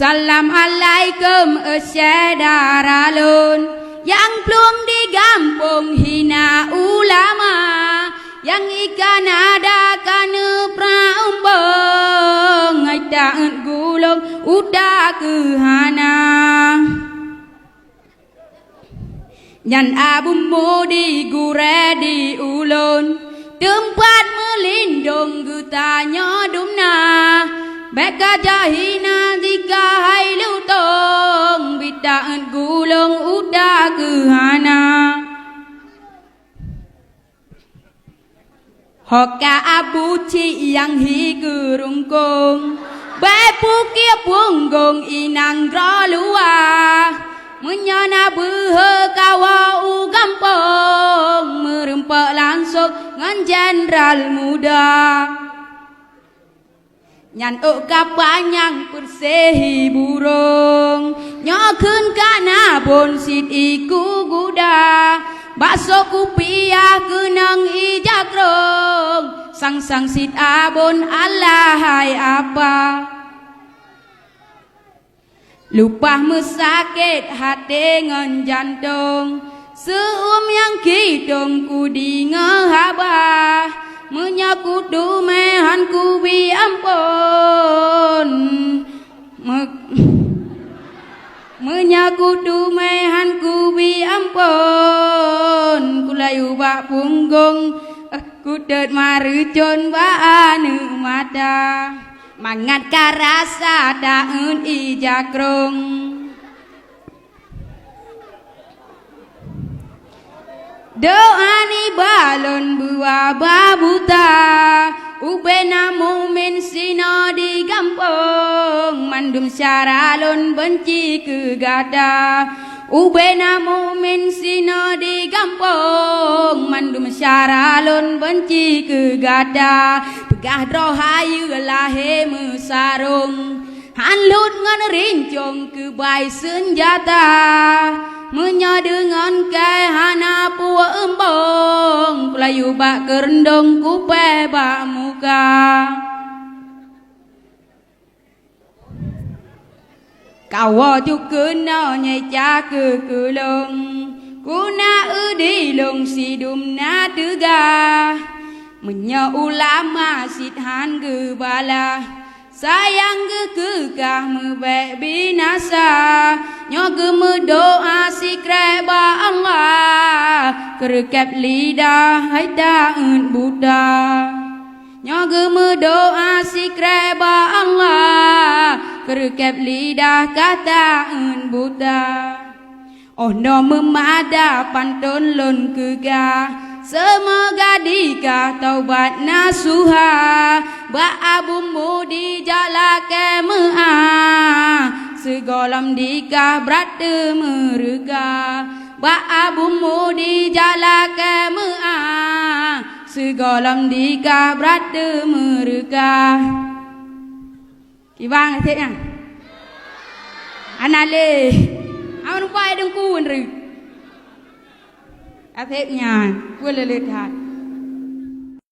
Assalamualaikum saudara lun yang plung di kampung hina ulama, yang ikan ada kana praumbang ngaitaan gulung udah kehana. Nyan abu mudi gure di ulun tempat melindung gutanya dumna. Beka jahina jika hai lutong bitaan gulung udah kehana. Hoka abu ci yang hi gerungkung bepu kia punggong inang grolua menyana behe kawa u gampong merempak langsung ngan jenderal muda. Nyan kapanyang persehi burung nyokun kana bon sit iku guda bakso kupiah kenang ijakrong sang sit abon alahai apa lupah mesakit hati ngan jantung yang kidong kudi ngehabah menyakut dumehan ku bi ampun menyakut dumehan ku bi ampun kulayu bak punggung kudet marucun ba anu mata mangat karasa daun ijakrung. Doa ni balon buah babuta ubena mumin sino di kampung mandum syaralon benci kegada ubena mumin sino di kampung mandum syaralon benci kegada pegah drohayu lahe mesarung hanlut ngan rincong kebai senjata menya dengan kehana puak embong kulayu bak kerendong kupe bak muka kawa juga no nyeca ke kulung kuna udilung sidum na tega menya ulama sidhan gebala sayang kekah mebek binasa nyoge medoa si kreba Allah kerekep lidah hai daun Buddha nyoge medoa si kreba Allah kerekep lidah kata un Buddha oh no memada pantun lun kegah semoga dikah taubat nasuha ba abu mudi jala kemea segolam dikah berat mereka ba abu mudi jala kemea segolam dikah berat mereka kibang thế nhá anale awan pai deng kuun ri thế nhà quên lời thật